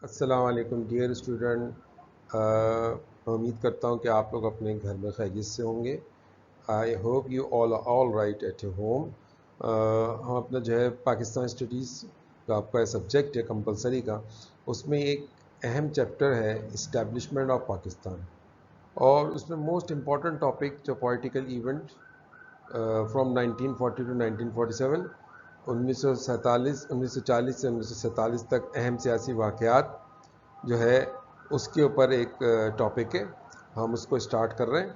السلام علیکم dear student, امید کرتا ہوں کہ آپ لوگ اپنے گھر میں خیریت سے ہوں گے. I hope you all right at a home. ہم اپنا جو ہے پاکستان اسٹڈیز کا آپ کا سبجیکٹ ہے کمپلسری کا، اس میں ایک اہم چیپٹر ہے اسٹیبلشمنٹ آف پاکستان، اور اس میں موسٹ امپورٹنٹ ٹاپک جو پولیٹیکل ایونٹ فرام 1940 ٹو 1947، 1940 سے 1947 تک اہم سیاسی واقعات جو ہے اس کے اوپر ایک ٹاپک ہے. ہم اس کو اسٹارٹ کر رہے ہیں.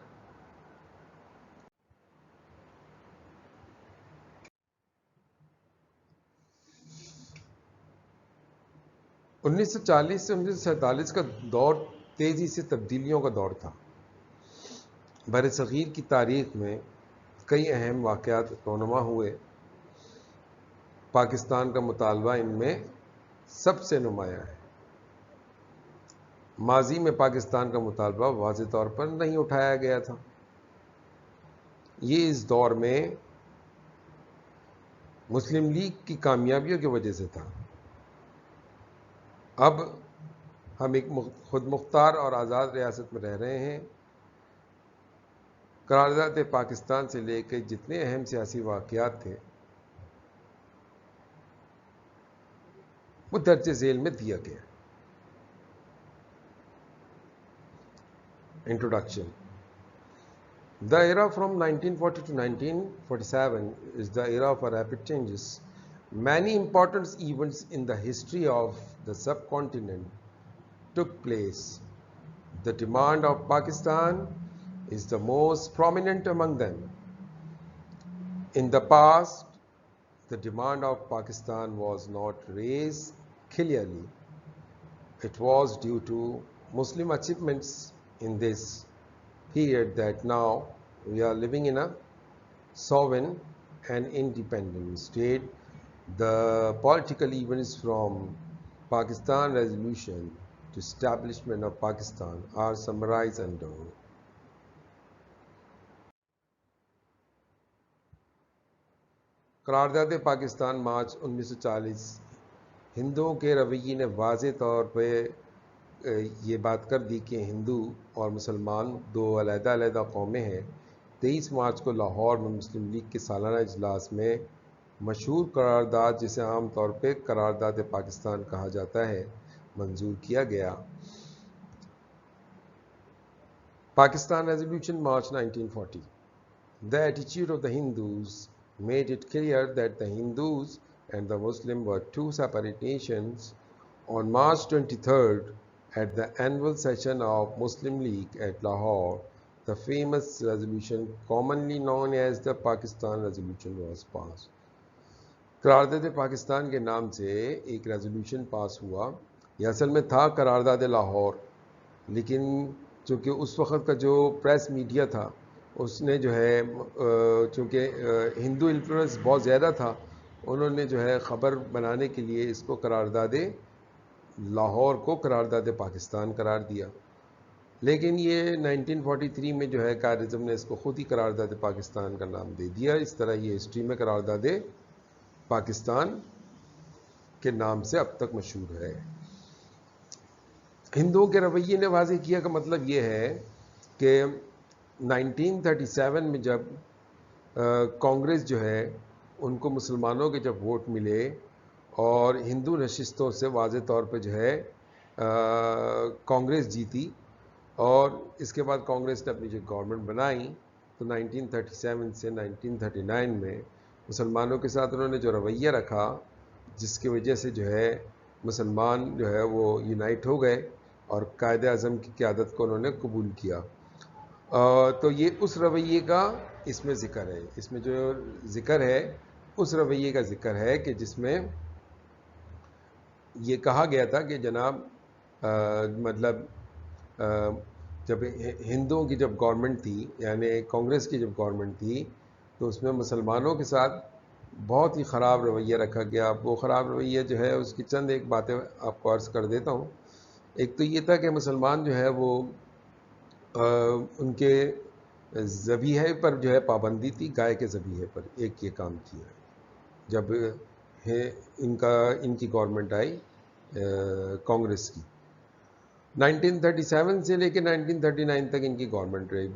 1940 سے 1947 کا دور تیزی سے تبدیلیوں کا دور تھا. بر صغیر کی تاریخ میں کئی اہم واقعات رونما ہوئے. پاکستان کا مطالبہ ان میں سب سے نمایاں ہے. ماضی میں پاکستان کا مطالبہ واضح طور پر نہیں اٹھایا گیا تھا. یہ اس دور میں مسلم لیگ کی کامیابیوں کی وجہ سے تھا. اب ہم ایک خود مختار اور آزاد ریاست میں رہ رہے ہیں. قرارداد پاکستان سے لے کے جتنے اہم سیاسی واقعات تھے وہ درج ذیل میں دیا گیا. Introduction. The era from 1940 to 1947 is the era of rapid changes. Many important events in the history of the subcontinent took place. The demand of Pakistan is the most prominent among them. In the past, the demand of Pakistan was not raised clearly. It was due to Muslim achievements in this period that now we are living in a sovereign and independent state. The political events from Pakistan resolution to establishment of Pakistan are summarized under. قرارداد پاکستان مارچ 1940. ہندوؤں کے رویے نے واضح طور پہ یہ بات کر دی کہ ہندو اور مسلمان دو علیحدہ علیحدہ قومیں ہیں. 23 مارچ کو لاہور میں مسلم لیگ کے سالانہ اجلاس میں مشہور قرارداد، جسے عام طور پہ قرارداد پاکستان کہا جاتا ہے، منظور کیا گیا. Pakistan resolution March 1940. The attitude of the Hindus made it clear that the Hindus and the Muslims were two separate nations. On March 23rd, at the annual session of Muslim League at Lahore, the famous resolution commonly known as the Pakistan Resolution was passed. قرارداد پاکستان کے نام سے ایک resolution pass ہوا. یہ اصل میں تھا قرارداد لاہور، لیکن چونکہ اس وقت کا جو پریس میڈیا تھا اس نے جو ہے چونکہ ہندو انفلوئنس بہت زیادہ تھا، انہوں نے جو ہے خبر بنانے کے لیے اس کو قرارداد لاہور کو قرارداد پاکستان قرار دیا. لیکن یہ 1943 میں جو ہے قائد-اعظم نے اس کو خود ہی قرارداد پاکستان کا نام دے دیا. اس طرح یہ ہسٹری میں قرارداد پاکستان کے نام سے اب تک مشہور ہے. ہندوؤں کے رویے نے واضح کیا کا مطلب یہ ہے کہ 1937 میں جب کانگریس جو ہے ان کو مسلمانوں کے جب ووٹ ملے اور ہندو نشستوں سے واضح طور پہ جو ہے کانگریس جیتی، اور اس کے بعد کانگریس نے اپنی جو گورنمنٹ بنائی تو 1937 سے 1939 میں مسلمانوں کے ساتھ انہوں نے جو رویہ رکھا، جس کی وجہ سے جو ہے مسلمان جو ہے وہ یونائٹ ہو گئے اور قائد اعظم کی قیادت کو انہوں نے قبول کیا. تو یہ اس رویے کا اس میں ذکر ہے. اس میں جو ذکر ہے اس رویے کا ذکر ہے کہ جس میں یہ کہا گیا تھا کہ جناب مطلب جب ہندوؤں کی جب گورنمنٹ تھی، یعنی کانگریس کی جب گورنمنٹ تھی، تو اس میں مسلمانوں کے ساتھ بہت ہی خراب رویہ رکھا گیا. وہ خراب رویہ جو ہے اس کی چند ایک باتیں آپ کو عرض کر دیتا ہوں. ایک تو یہ تھا کہ مسلمان جو ہے وہ ان کے ذبیحے پر جو ہے پابندی تھی، گائے کے ذبیحے پر ایک یہ کام کیا جب ان کی گورنمنٹ آئی. کانگریس کی. 1937 سے لے کے 1939 تک ان کی گورنمنٹ رہی,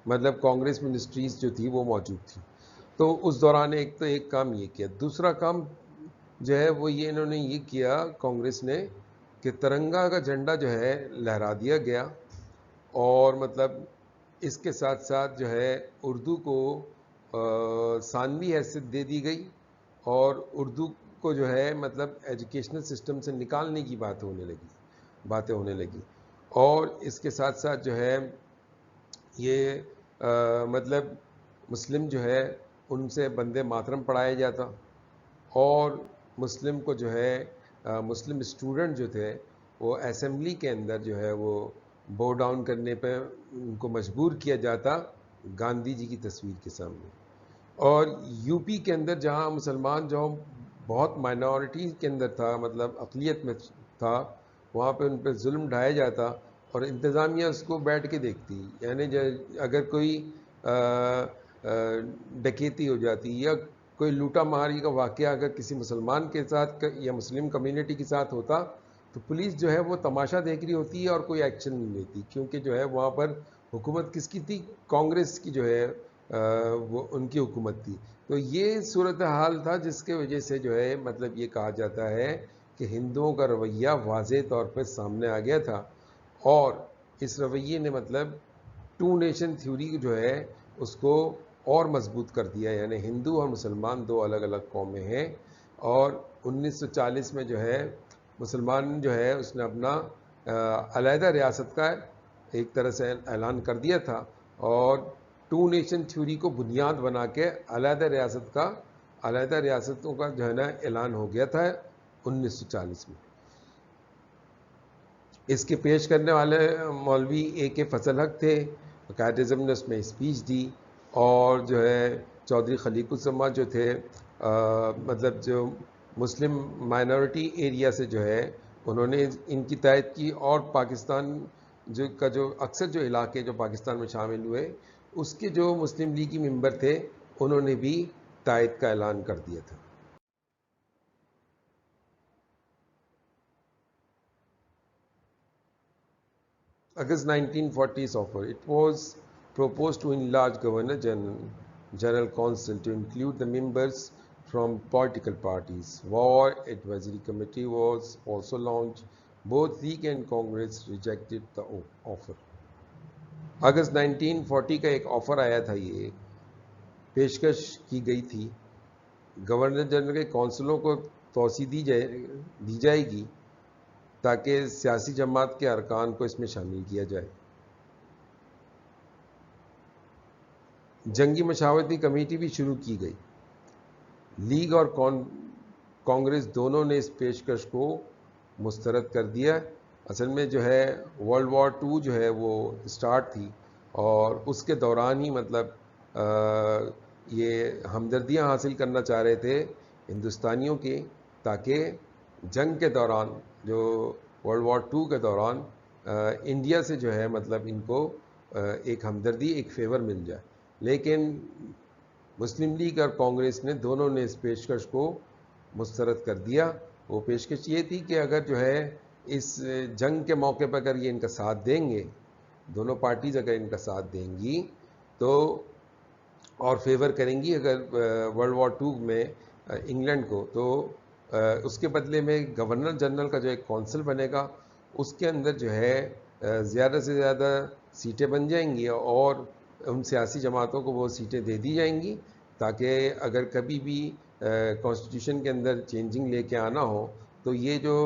مطلب کانگریس منسٹریز جو تھی وہ موجود تھی. تو اس دوران ایک تو ایک کام یہ کیا. دوسرا کام جو ہے وہ یہ انہوں نے یہ کیا کانگریس نے کہ ترنگا کا جھنڈا جو ہے لہرا دیا گیا, اور مطلب اس کے ساتھ ساتھ جو ہے اردو کو ثانوی حیثیت دے دی گئی, اور اردو کو جو ہے مطلب ایجوکیشنل سسٹم سے نکالنے کی باتیں ہونے لگی. اور اس کے ساتھ ساتھ جو ہے یہ مطلب مسلم جو ہے ان سے بندے ماترم پڑھایا جاتا, اور مسلم کو جو ہے مسلم اسٹوڈنٹ جو تھے وہ اسمبلی کے اندر جو ہے وہ بو ڈاؤن کرنے پہ ان کو مجبور کیا جاتا گاندھی جی کی تصویر کے سامنے. اور یو پی کے اندر جہاں مسلمان جو بہت مائنورٹی کے اندر تھا, مطلب اقلیت میں تھا, وہاں پہ ان پہ ظلم ڈھایا جاتا اور انتظامیہ اس کو بیٹھ کے دیکھتی. یعنی اگر کوئی ڈکیتی ہو جاتی یا کوئی لوٹا ماری کا واقعہ اگر کسی مسلمان کے ساتھ یا مسلم کمیونٹی کے ساتھ ہوتا تو پولیس جو ہے وہ تماشا دیکھ رہی ہوتی ہے اور کوئی ایکشن نہیں لیتی, کیونکہ جو ہے وہاں پر حکومت کس کی تھی؟ کانگریس کی جو ہے وہ ان کی حکومت تھی. تو یہ صورتحال تھا جس کے وجہ سے جو ہے مطلب یہ کہا جاتا ہے کہ ہندوؤں کا رویہ واضح طور پر سامنے آ گیا تھا, اور اس رویے نے مطلب ٹو نیشن تھیوری جو ہے اس کو اور مضبوط کر دیا. یعنی ہندو اور مسلمان دو الگ الگ قومیں ہیں, اور 1940 میں جو ہے مسلمان جو ہے اس نے اپنا علیحدہ ریاست کا ایک طرح سے اعلان کر دیا تھا, اور ٹو نیشن تھیوری کو بنیاد بنا کے علیحدہ ریاستوں کا جو ہے نا اعلان ہو گیا تھا 1940 میں. اس کے پیش کرنے والے مولوی اے کے فضل حق تھے, قائد اعظم نے اس میں اسپیچ دی, اور جو ہے چودھری خلیق الزماں جو تھے مطلب جو مسلم مائنورٹی ایریا سے جو ہے انہوں نے ان کی تائید کی, اور پاکستان جو اکثر جو علاقے جو پاکستان میں شامل ہوئے اس کے جو مسلم لیگی ممبر تھے انہوں نے بھی تائید کا اعلان کر دیا تھا. August 1940's offer. It was proposed to enlarge Governor General Council to include the members from political parties. War Advisory Committee was also launched. Both League and Congress rejected the offer. اگست 1940 کا ایک offer آیا تھا, یہ پیشکش کی گئی تھی governor general کے کونسلوں کو توسیع دی جائے گی تاکہ سیاسی جماعت کے ارکان کو اس میں شامل کیا جائے. جنگی مشاورتی کمیٹی بھی شروع کی گئی. لیگ اور کانگریس دونوں نے اس پیشکش کو مسترد کر دیا. اصل میں جو ہے ورلڈ وار 2 جو ہے وہ سٹارٹ تھی, اور اس کے دوران ہی مطلب یہ ہمدردیاں حاصل کرنا چاہ رہے تھے ہندوستانیوں کے, تاکہ جنگ کے دوران جو ورلڈ وار 2 کے دوران انڈیا سے جو ہے مطلب ان کو ایک ہمدردی ایک فیور مل جائے. لیکن مسلم لیگ اور کانگریس نے دونوں نے اس پیشکش کو مسترد کر دیا. وہ پیشکش یہ تھی کہ اگر جو ہے اس جنگ کے موقع پر اگر یہ ان کا ساتھ دیں گے, دونوں پارٹیز اگر ان کا ساتھ دیں گی تو اور فیور کریں گی اگر ورلڈ وار 2 میں انگلینڈ کو, تو اس کے بدلے میں گورنر جنرل کا جو ایک کونسل بنے گا اس کے اندر جو ہے زیادہ سے زیادہ سیٹیں بن جائیں گی, اور ان سیاسی جماعتوں کو وہ سیٹیں دے دی جائیں گی تاکہ اگر کبھی بھی کانسٹیٹیوشن کے اندر چینجنگ لے کے آنا ہو تو یہ جو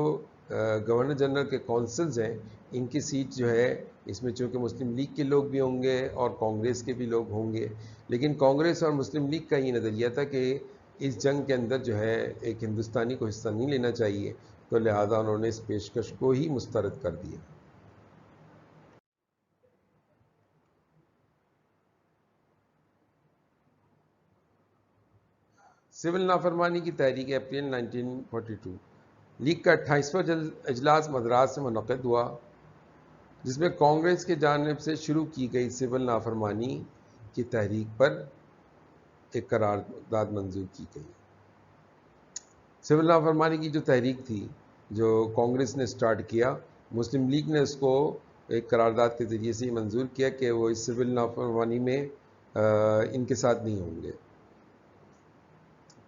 گورنر جنرل کے کونسلز ہیں ان کی سیٹ جو ہے اس میں چونکہ مسلم لیگ کے لوگ بھی ہوں گے اور کانگریس کے بھی لوگ ہوں گے, لیکن کانگریس اور مسلم لیگ کا یہ نظریہ تھا کہ اس جنگ کے اندر جو ہے ایک ہندوستانی کو حصہ نہیں لینا چاہیے, تو لہذا انہوں نے اس پیشکش کو ہی مسترد کر دیا. سول نافرمانی کی تحریک اپریل 1942. لیگ کا 28واں اجلاس مدراس سے منعقد ہوا جس میں کانگریس کے جانب سے شروع کی گئی سول نافرمانی کی تحریک پر ایک قرارداد منظور کی گئی. سول نافرمانی کی جو تحریک تھی جو کانگریس نے سٹارٹ کیا، مسلم لیگ نے اس کو ایک قرارداد کے ذریعے سے منظور کیا کہ وہ اس سول نافرمانی میں ان کے ساتھ نہیں ہوں گے،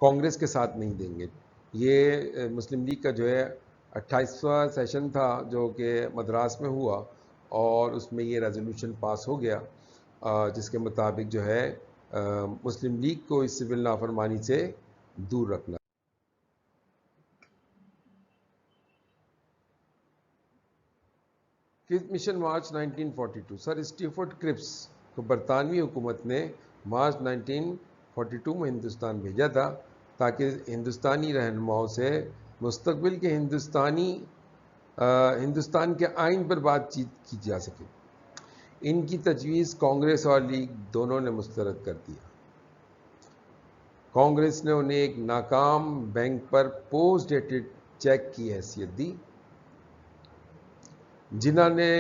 کانگریس کے ساتھ نہیں دیں گے۔ یہ مسلم لیگ کا جو ہے 28واں سیشن تھا جو کہ مدراس میں ہوا، اور اس میں یہ ریزولوشن پاس ہو گیا جس کے مطابق جو ہے مسلم لیگ کو اس سول نافرمانی سے دور رکھنا۔ کرپس مشن مارچ 1942، سر اسٹیفورڈ کرپس کو برطانوی حکومت نے مارچ 1942 میں ہندوستان بھیجا تھا تاکہ ہندوستانی رہنماؤں سے مستقبل کے ہندوستان کے آئین پر بات چیت کی جا سکے۔ ان کی تجویز کانگریس اور لیگ دونوں نے مسترد کر دیا۔ کانگریس نے انہیں ایک ناکام بینک پر پوسٹ ڈیٹڈ چیک کی حیثیت دی۔ جنہوں نے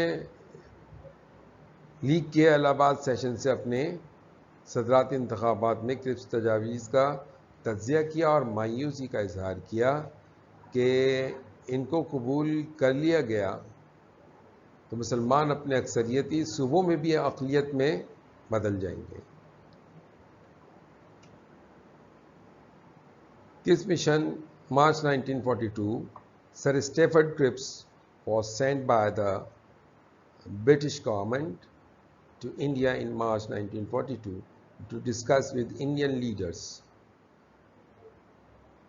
لیگ کے الہ آباد سیشن سے اپنے صدراتی انتخابات میں کرپس تجاویز کا تجزیہ کیا اور مایوسی کا اظہار کیا کہ ان کو قبول کر لیا گیا تو مسلمان اپنے اکثریتی صوبوں میں بھی اقلیت میں بدل جائیں گے۔ Cripps mission March 1942، sir Stafford Cripps was sent by the British government to India in March 1942 to discuss with Indian leaders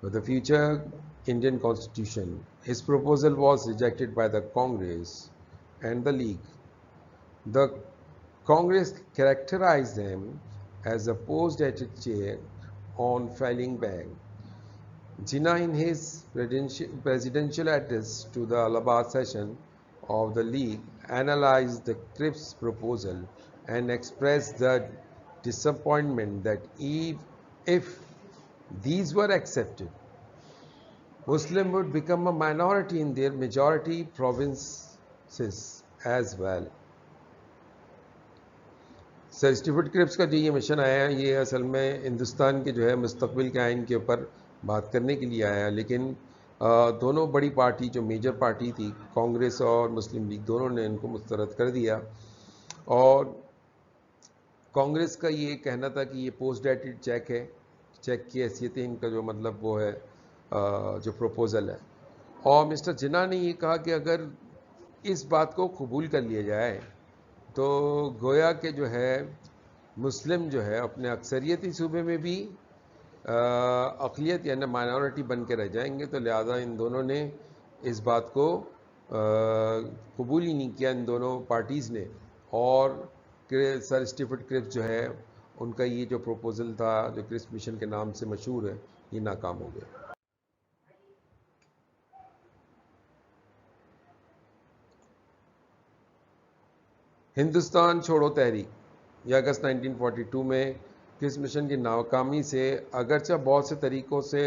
for the future Indian constitution. His proposal was rejected by the Congress and the League. The Congress characterized them as a post-dated chair on failing bank. Jinnah, in his presidential address to the Allahabad session of the League, analyzed the Cripps proposal and expressed the disappointment that if these were accepted, Muslims would become a minority in their majority provinces as well. Sir Stafford کرپس کا جو یہ mission آیا، یہ اصل میں ہندوستان کے جو ہے مستقبل کے آئین کے اوپر بات کرنے کے لیے آیا، لیکن دونوں بڑی پارٹی جو میجر پارٹی تھی کانگریس اور مسلم لیگ، دونوں نے ان کو مسترد کر دیا۔ اور کانگریس کا یہ کہنا تھا کہ یہ پوسٹ ڈیٹڈ چیک ہے، چیک کی حیثیت ہے ان کا، جو مطلب وہ ہے جو پروپوزل ہے۔ اور مسٹر جناح نے یہ کہا کہ اگر اس بات کو قبول کر لیا جائے تو گویا کہ جو ہے مسلم جو ہے اپنے اکثریتی صوبے میں بھی اقلیت یعنی مائنورٹی بن کے رہ جائیں گے، تو لہٰذا ان دونوں نے اس بات کو قبول ہی نہیں کیا، ان دونوں پارٹیز نے، اور سر اسٹیفورڈ کرپس جو ہے ان کا یہ جو پروپوزل تھا جو کرپس مشن کے نام سے مشہور ہے، یہ ناکام ہو گیا۔ ہندوستان چھوڑو تحریک، یہ اگست 1942 میں کرپس مشن کی ناکامی سے، اگرچہ بہت سے طریقوں سے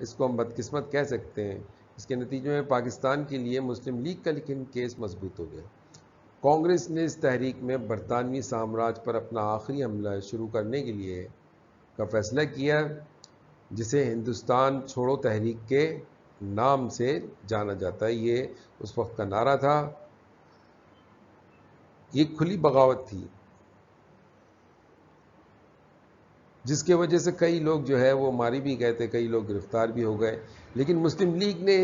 اس کو ہم بدقسمت کہہ سکتے ہیں، اس کے نتیجے میں پاکستان کے لیے مسلم لیگ کا لیکن کیس مضبوط ہو گیا۔ کانگریس نے اس تحریک میں برطانوی سامراج پر اپنا آخری حملہ شروع کرنے کے لیے کا فیصلہ کیا، جسے ہندوستان چھوڑو تحریک کے نام سے جانا جاتا ہے۔ یہ اس وقت کا نعرہ تھا، یہ کھلی بغاوت تھی جس کی وجہ سے کئی لوگ جو ہے وہ مارے بھی گئے تھے، کئی لوگ گرفتار بھی ہو گئے، لیکن مسلم لیگ نے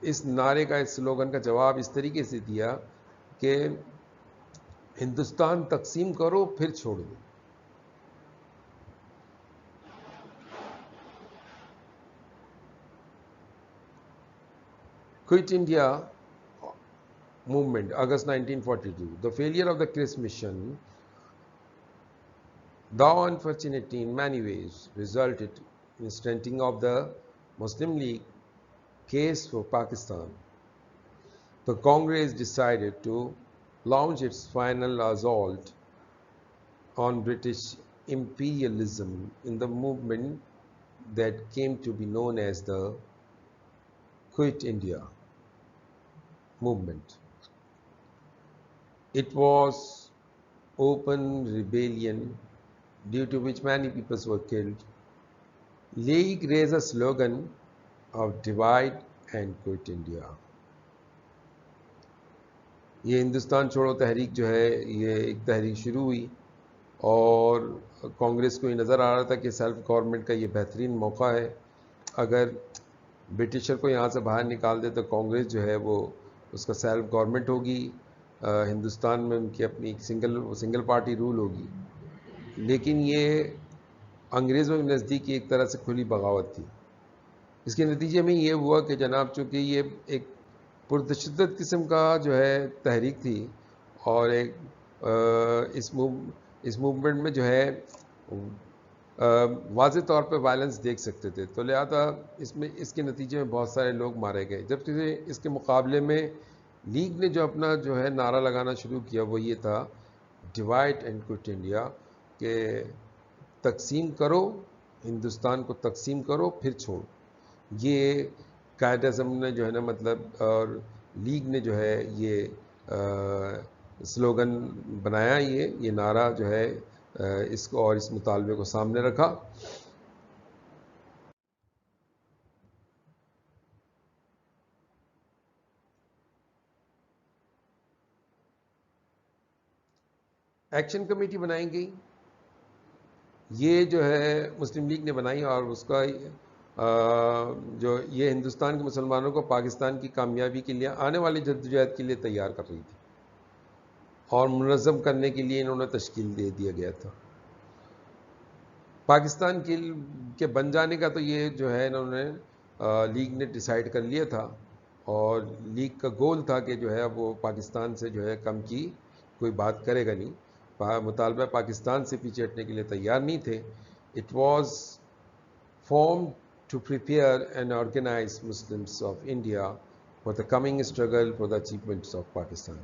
اس نعرے کا، اس سلوگن کا جواب اس طریقے سے دیا کہ ہندوستان تقسیم کرو پھر چھوڑ دو۔ Quit India movement, August 1942. The failure of the Cripps mission, though unfortunate in many ways, resulted in strengthening of the Muslim League case for Pakistan. The Congress decided to launch its final assault on British imperialism in the movement that came to be known as the Quit India movement. It was open rebellion due to which many people were killed. League raised a slogan of divide and quit India. یہ ہندوستان چھوڑو تحریک جو ہے یہ ایک تحریک شروع ہوئی اور کانگریس کو یہ نظر آ رہا تھا کہ سیلف گورنمنٹ کا یہ بہترین موقع ہے. اگر برٹشر کو یہاں سے باہر نکال دے تو کانگریس جو ہے وہ اس کا سیلف گورنمنٹ ہوگی, ہندوستان میں ان کی اپنی سنگل پارٹی رول ہوگی. لیکن یہ انگریزوں کے نزدیک ایک طرح سے کھلی بغاوت تھی. اس کے نتیجے میں یہ ہوا کہ جناب چونکہ یہ ایک پرتشدد قسم کا جو ہے تحریک تھی اور ایک اس موومنٹ میں جو ہے واضح طور پہ وائلنس دیکھ سکتے تھے, تو لہذا اس کے نتیجے میں بہت سارے لوگ مارے گئے. جبکہ اس کے مقابلے میں لیگ نے جو اپنا جو ہے نعرہ لگانا شروع کیا وہ یہ تھا ڈیوائڈ اینڈ کوئٹ انڈیا, کہ تقسیم کرو, ہندوستان کو تقسیم کرو پھر چھوڑو. یہ قائد اعظم نے جو ہے نا مطلب اور لیگ نے جو ہے یہ سلوگن بنایا, یہ نعرہ جو ہے اس کو اور اس مطالبے کو سامنے رکھا. ایکشن کمیٹی بنائی گئی, یہ جو ہے مسلم لیگ نے بنائی اور اس کا جو یہ ہندوستان کے مسلمانوں کو پاکستان کی کامیابی کے لیے آنے والی جدوجہد کے لیے تیار کر رہی تھی اور منظم کرنے کے لیے انہوں نے تشکیل دے دیا گیا تھا. پاکستان کے بن جانے کا تو یہ جو ہے انہوں نے لیگ نے ڈیسائیڈ کر لیا تھا, اور لیگ کا گول تھا کہ جو ہے وہ پاکستان سے جو ہے کم کی کوئی بات کرے گا نہیں, مطالبہ پاکستان سے پیچھے ہٹنے کے لیے تیار نہیں تھے. It was formed to prepare and organize Muslims of India for the coming struggle for the achievements of Pakistan.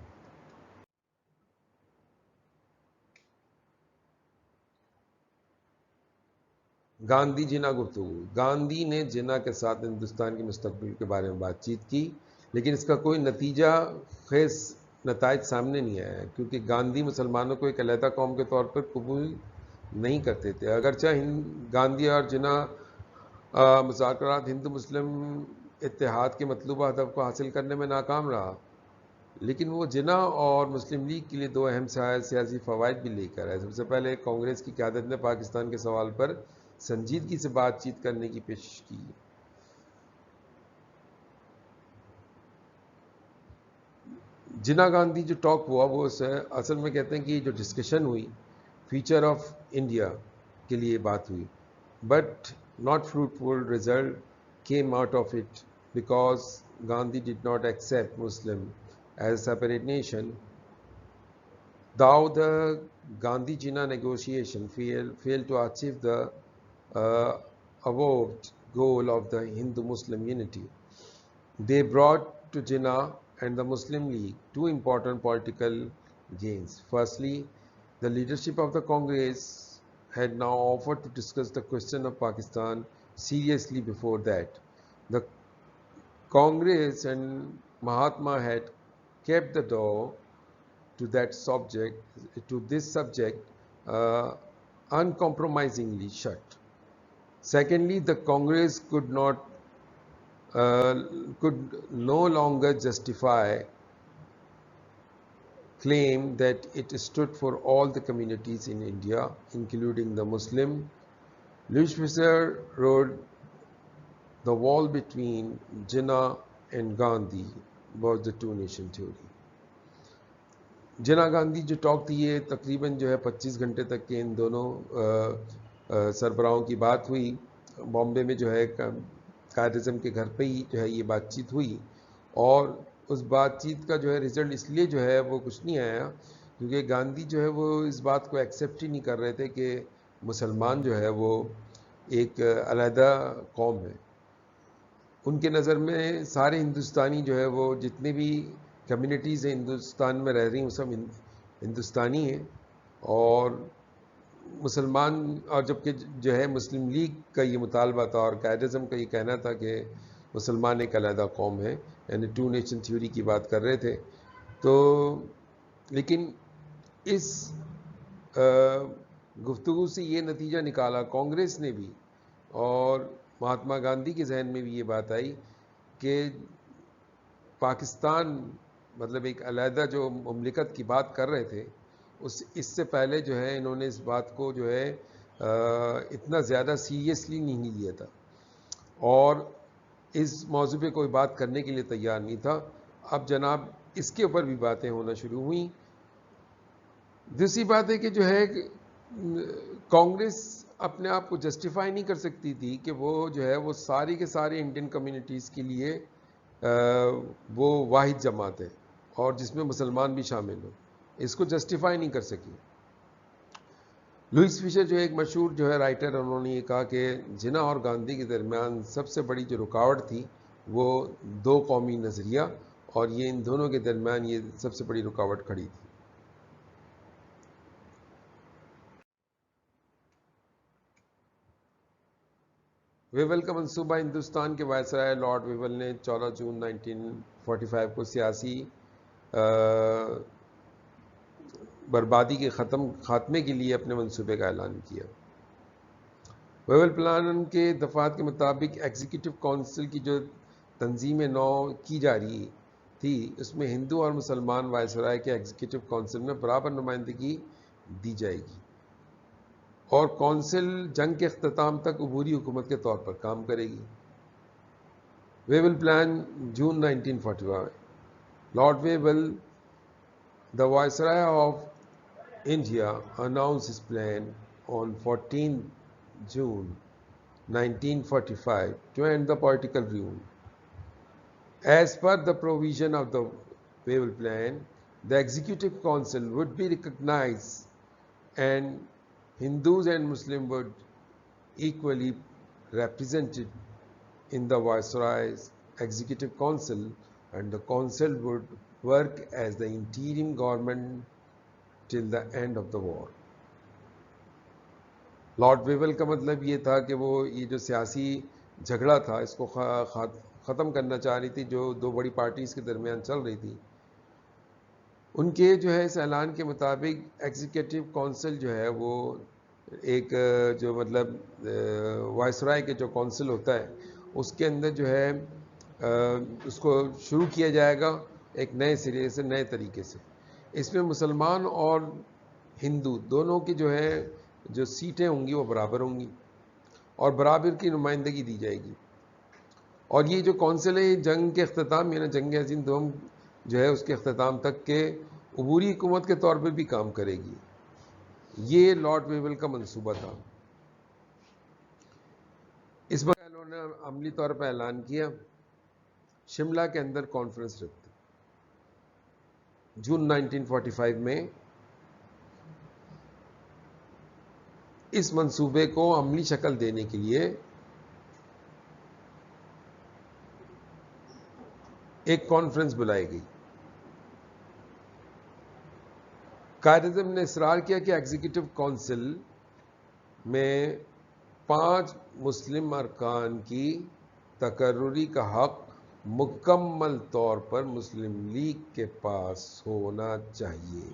Gandhi جنا گفتگو. گاندھی نے جنا کے ساتھ ہندوستان کے مستقبل کے بارے میں بات چیت کی, لیکن اس کا کوئی نتیجہ خیز نتائج سامنے نہیں آیا, کیونکہ گاندھی مسلمانوں کو ایک علیحدہ قوم کے طور پر قبول نہیں کرتے تھے. اگرچہ گاندھی اور جنا مذاکرات ہندو مسلم اتحاد کے مطلوبہ ہدف کو حاصل کرنے میں ناکام رہا, لیکن وہ جنا اور مسلم لیگ کے لیے دو اہم سیاسی فوائد بھی لے کر آئے. سب سے پہلے کانگریس کی قیادت نے پاکستان کے سوال پر سنجیدگی سے بات چیت کرنے کی پیشکش کی. جنا گاندھی جو ٹاک ہوا وہ اصل میں کہتے ہیں کہ جو ڈسکشن ہوئی فیوچر آف انڈیا کے لیے بات ہوئی, but not fruitful result came out of it because Gandhi did not accept Muslim as a separate nation. Though the Gandhi-Jinnah negotiation failed to achieve the avowed goal of the Hindu-Muslim unity, they brought to Jinnah and the Muslim League two important political gains. Firstly, the leadership of the Congress had now offered to discuss the question of Pakistan seriously before that. The Congress and Mahatma had kept the door to this subject uncompromisingly shut. Secondly, the Congress could no longer justify claim that it stood for all the communities in India, including the Muslim. Louis Fisher wrote, "The wall between Jinnah and Gandhi was the two-nation theory." جنا گاندھی جو talk تھی یہ تقریباً جو ہے 25 گھنٹے تک کے ان دونوں سربراہوں کی بات ہوئی. بامبے میں جو ہے قائد اعظم کے گھر پہ ہی جو ہے یہ بات چیت ہوئی, اور اس بات چیت کا جو ہے رزلٹ اس لیے جو ہے وہ کچھ نہیں آیا کیونکہ گاندھی جو ہے وہ اس بات کو ایکسیپٹ ہی نہیں کر رہے تھے کہ مسلمان جو ہے وہ ایک علیحدہ قوم ہے. ان کے نظر میں سارے ہندوستانی جو ہے وہ جتنے بھی کمیونٹیز ہیں ہندوستان میں رہ رہی ہیں وہ سب ہندوستانی ہیں, اور مسلمان, اور جبکہ جو ہے مسلم لیگ کا یہ مطالبہ تھا اور قائد اعظم کا یہ کہنا تھا کہ مسلمان ایک علیحدہ قوم ہے, یعنی ٹو نیشن تھیوری کی بات کر رہے تھے. تو لیکن اس گفتگو سے یہ نتیجہ نکالا کانگریس نے بھی اور مہاتما گاندھی کے ذہن میں بھی یہ بات آئی کہ پاکستان مطلب ایک علیحدہ جو مملکت کی بات کر رہے تھے، اس سے پہلے جو ہے انہوں نے اس بات کو جو ہے اتنا زیادہ سیریسلی نہیں لیا تھا، اور اس موضوع پہ کوئی بات کرنے کے لیے تیار نہیں تھا. اب جناب اس کے اوپر بھی باتیں ہونا شروع ہوئیں. دوسری بات ہے کہ جو ہے کانگریس اپنے آپ کو جسٹیفائی نہیں کر سکتی تھی کہ وہ جو ہے وہ ساری کے سارے انڈین کمیونٹیز کے لیے وہ واحد جماعت ہے اور جس میں مسلمان بھی شامل ہوں. اس کو جسٹیفائی نہیں کر سکی. لوئس فشر جو ایک مشہور جو ہے رائٹر، انہوں نے یہ کہا کہ جناح اور گاندھی کے درمیان سب سے بڑی جو رکاوٹ تھی وہ دو قومی نظریہ، اور یہ ان دونوں کے درمیان یہ سب سے بڑی رکاوٹ کھڑی تھی. ویول کا منصوبہ ہندوستان کے وائسرائے لارڈ ویول نے 14 جون 1945 کو سیاسی بربادی کے خاتمے کے لیے اپنے منصوبے کا اعلان کیا. ویول پلان کے دفعات کے مطابق ایگزیکٹو کونسل کی جو تنظیم نو کی جا رہی تھی، اس میں ہندو اور مسلمان وائسرائے کے ایگزیکٹو کونسل میں برابر نمائندگی دی جائے گی، اور کونسل جنگ کے اختتام تک عبوری حکومت کے طور پر کام کرے گی. Wavell plan June 1945. Lord Wavell, the Viceroy of India, announced his plan on 14 June 1945 to end the political rule. As per the provision of the Wavell Plan, the Executive Council would be recognized and Hindus and Muslims would equally represented in the Viceroy's Executive Council, and the Council would work as the interim government till the end of the war. Lord Wavell کا مطلب یہ تھا کہ وہ یہ جو سیاسی جھگڑا تھا اس کو ختم کرنا چاہ رہی تھی جو دو بڑی پارٹیز کے درمیان چل رہی تھی. ان کے جو ہے اس اعلان کے مطابق ایگزیکٹو کونسل جو ہے وہ ایک جو مطلب وائسرائے کے جو کونسل ہوتا ہے اس کے اندر جو ہے اس کو شروع کیا جائے گا ایک نئے سرے سے، نئے طریقے سے. اس میں مسلمان اور ہندو دونوں کی جو ہے جو سیٹیں ہوں گی وہ برابر ہوں گی اور برابر کی نمائندگی دی جائے گی. اور یہ جو کونسل ہے جنگ کے اختتام یعنی جنگ عظیم دوم جو ہے اس کے اختتام تک کے عبوری حکومت کے طور پر بھی کام کرے گی. یہ لارڈ ویول کا منصوبہ تھا. اس بار انہوں نے عملی طور پر اعلان کیا شملہ کے اندر کانفرنس رکھتے جون 1945 میں. اس منصوبے کو عملی شکل دینے کے لیے ایک کانفرنس بلائی گئی. قائد اعظم نے اصرار کیا کہ ایگزیکٹو کونسل میں 5 مسلم ارکان کی تقرری کا حق مکمل طور پر مسلم لیگ کے پاس ہونا چاہیے.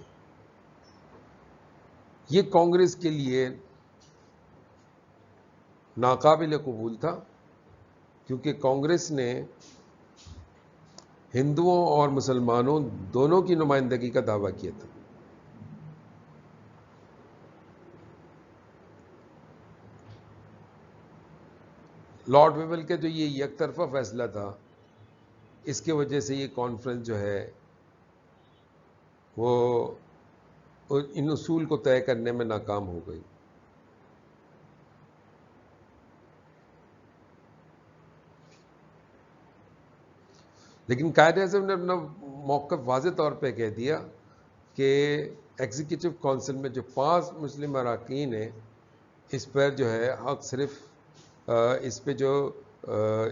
یہ کانگریس کے لیے ناقابل قبول تھا کیونکہ کانگریس نے ہندوؤں اور مسلمانوں دونوں کی نمائندگی کا دعویٰ کیا تھا. لارڈ ویول کا جو یہ یک طرفہ فیصلہ تھا اس کی وجہ سے یہ کانفرنس جو ہے وہ ان اصول کو طے کرنے میں ناکام ہو گئی. لیکن قائد اعظم نے اپنا موقف واضح طور پہ کہہ دیا کہ ایگزیکٹو کونسل میں جو 5 مسلم اراکین ہیں اس پر جو ہے حق صرف اس پہ جو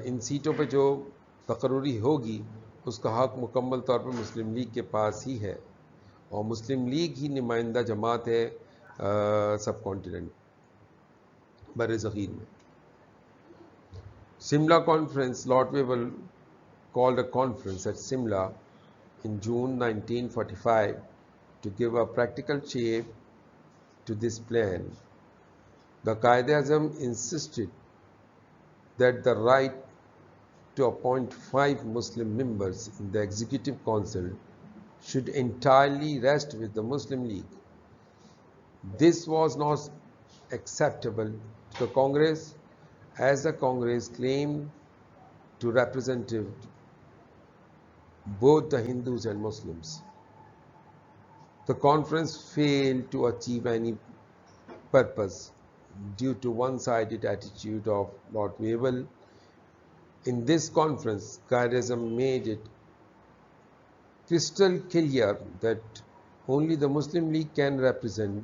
ان سیٹوں پہ جو تقرری ہوگی اس کا حق مکمل طور پر مسلم لیگ کے پاس ہی ہے، اور مسلم لیگ ہی نمائندہ جماعت ہے سب کانٹیننٹ بر صغیر میں. Simla Conference. Lord Wavell called a conference at Simla in June 1945 to give a practical shape to this plan. The Qaid-e-Azam insisted that the right to appoint 5 Muslim members in the Executive Council should entirely rest with the Muslim League. This was not acceptable to the Congress, as the Congress claimed to represent both the Hindus and Muslims. The conference failed to achieve any purpose due to one-sided attitude of Lord Wavell. In this conference, Quaid-e-Azam made it crystal clear that only the Muslim League can represent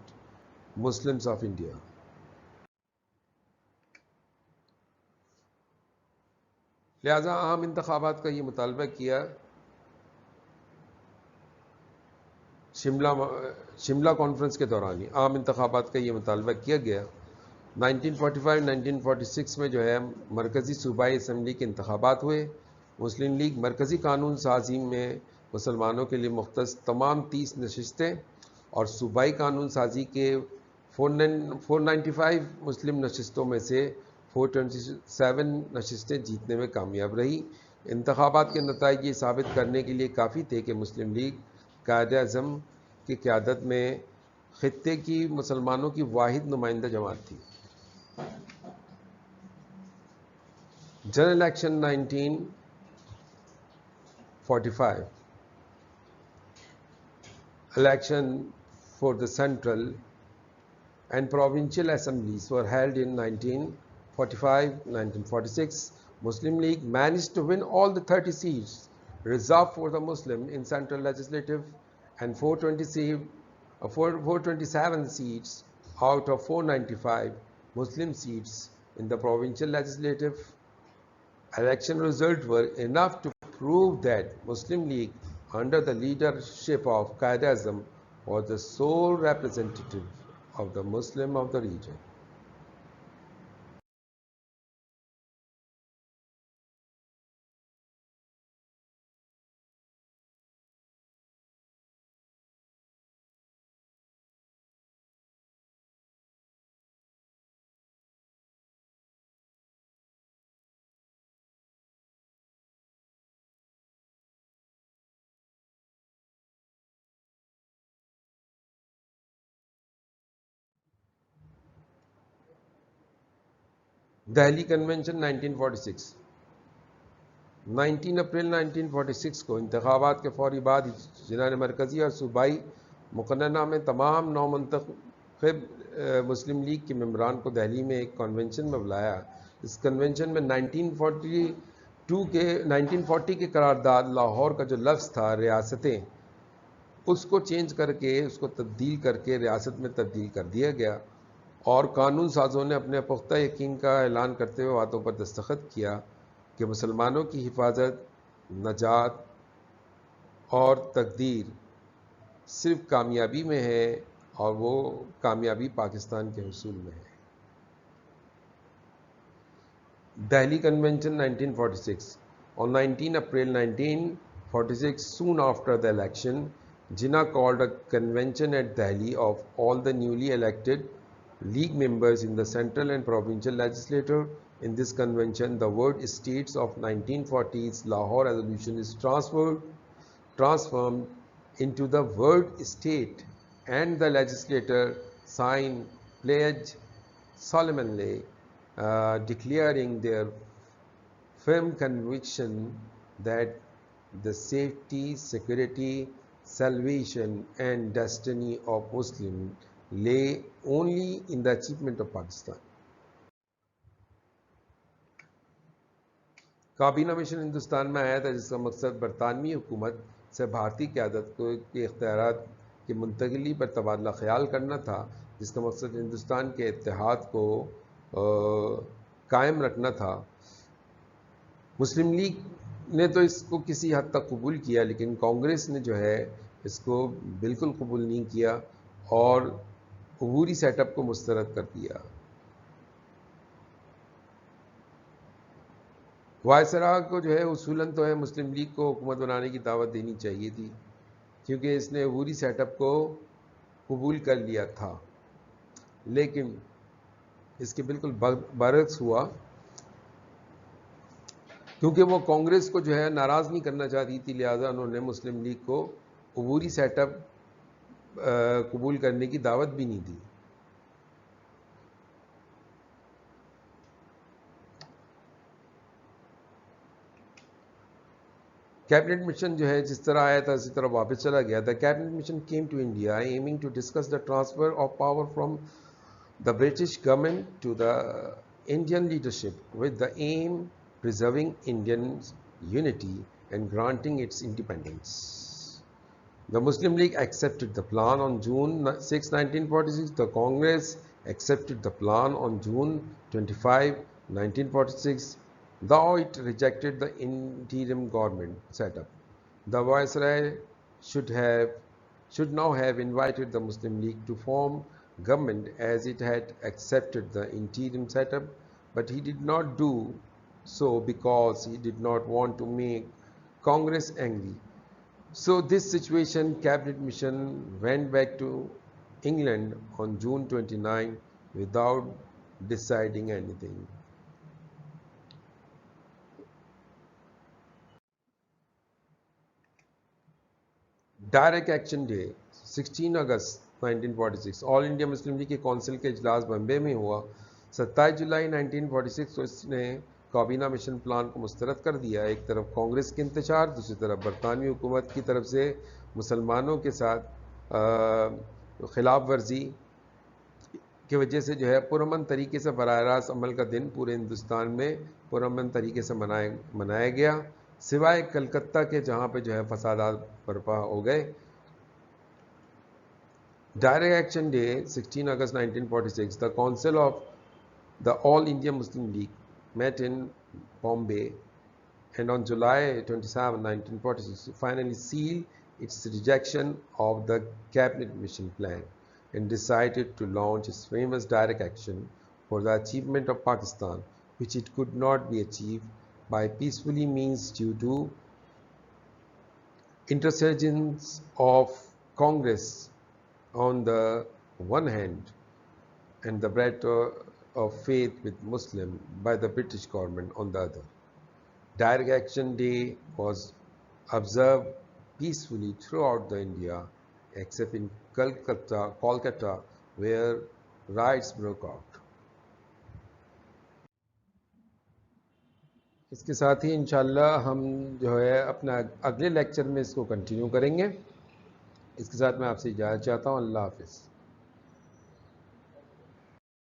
Muslims of India. لہذا عام انتخابات کا یہ مطالبہ کیا. Shimla conference کے دوران عام انتخابات کا یہ مطالبہ کیا گیا. 1945-1946 میں جو ہے مرکزی صوبائی اسمبلی کے انتخابات ہوئے. مسلم لیگ مرکزی قانون سازی میں مسلمانوں کے لیے مختص تمام 30 نشستیں اور صوبائی قانون سازی کے 495 مسلم نشستوں میں سے 427 نشستیں جیتنے میں کامیاب رہی. انتخابات کے نتائج یہ ثابت کرنے کے لیے کافی تھے کہ مسلم لیگ قائد-اعظم کی قیادت میں خطے کی مسلمانوں کی واحد نمائندہ جماعت تھی. General election 1945 election for the central and provincial assemblies were held in 1945-1946. Muslim League managed to win all the 30 seats reserved for the Muslim in central legislative and 427 seats out of 495 Muslim seats in the provincial legislative. Election results were enough to prove that Muslim League under the leadership of Quaid-e-Azam was the sole representative of the Muslim of the region. Delhi convention 1946 19 April 1946 کو انتخابات کے فوری بعد جناح نے مرکزی اور صوبائی مقننہ میں تمام نو منتخب مسلم لیگ کے ممبران کو دہلی میں ایک کنونشن میں بلایا. اس کنونشن میں 1940 کے قرارداد لاہور کا جو لفظ تھا ریاستیں، اس کو چینج کر کے اس کو تبدیل کر کے ریاست میں تبدیل کر دیا گیا اور قانون سازوں نے اپنے پختہ یقین کا اعلان کرتے ہوئے باتوں پر دستخط کیا کہ مسلمانوں کی حفاظت، نجات اور تقدیر صرف کامیابی میں ہے اور وہ کامیابی پاکستان کے حصول میں ہے. Delhi convention 1946 On 19 April 1946, soon after the election, Jinnah called a convention at Delhi of all the newly elected League members in the central and provincial legislature. In this convention, the word states of 1940's Lahore resolution is transformed into the word state, and the legislator signed pledge solemnly declaring their firm conviction that the safety, security, salvation and destiny of Muslims lay only in the achievement of Pakistan. کابینہ mission Hindustan میں آیا تھا جس کا مقصد برطانوی حکومت سے بھارتی قیادت کے اختیارات کی منتقلی پر تبادلہ خیال کرنا تھا، جس کا مقصد ہندوستان کے اتحاد کو قائم رکھنا تھا. مسلم لیگ نے تو اس کو کسی حد تک قبول کیا، لیکن کانگریس نے جو ہے اس کو بالکل قبول نہیں کیا اور عبوری سیٹ اپ کو مسترد کر دیا. وائسرا کو جو ہے اصولاً تو ہے مسلم لیگ کو حکومت بنانے کی دعوت دینی چاہیے تھی، کیونکہ اس نے عبوری سیٹ اپ کو قبول کر لیا تھا، لیکن اس کے بالکل برعکس ہوا. کیونکہ وہ کانگریس کو جو ہے ناراض نہیں کرنا چاہتی تھی، لہٰذا انہوں نے مسلم لیگ کو عبوری سیٹ اپ قبول کرنے کی دعوت بھی نہیں دی۔ کیبنٹ مشن جو ہے جس طرح آیا تھا اسی طرح واپس چلا گیا تھا۔ Cabinet mission came to India aiming to discuss the transfer of power from the British government to the Indian leadership with the aim preserving Indian unity and granting its independence. The Muslim League accepted the plan on June 6, 1946. The Congress accepted the plan on June 25, 1946, though it rejected the interim government setup. The Viceroy should now have invited the Muslim League to form government as it had accepted the interim setup, but he did not do so because he did not want to make Congress angry. So this situation, Cabinet Mission went back to England on June 29 without deciding anything. Direct action day 16 August 1946 all India Muslim league کے council کے اجلاس بمبے میں ہوا۔ 27 جولائی 1946 کو اس نے کابینہ mission plan کو مسترد کر دیا۔ ایک طرف کانگریس کے انتشار، دوسری طرف برطانوی حکومت کی طرف سے مسلمانوں کے ساتھ خلاف ورزی کی وجہ سے جو ہے پرامن طریقے سے براہ راست عمل کا دن پورے ہندوستان میں پرامن طریقے سے منایا گیا، سوائے کلکتہ کے جہاں پہ جو ہے فسادات برپا ہو گئے۔ Direct action day 16 August 1946 the council of the all India Muslim League met in Bombay and on July 27, 1946 finally sealed its rejection of the cabinet mission plan and decided to launch its famous direct action for the achievement of Pakistan, which it could not be achieved by peacefully means due to intersurgence of Congress on the one hand and the breach of faith with Muslim by the British government on the other. Direct Action Day was observed peacefully throughout the India except in Kolkata where riots broke out. اس کے ساتھ ہی انشاءاللہ ہم جو ہے اپنا اگلے lecture میں اس کو کنٹینیو کریں گے۔ اس کے ساتھ میں آپ سے اجازت چاہتا ہوں۔ اللہ حافظ۔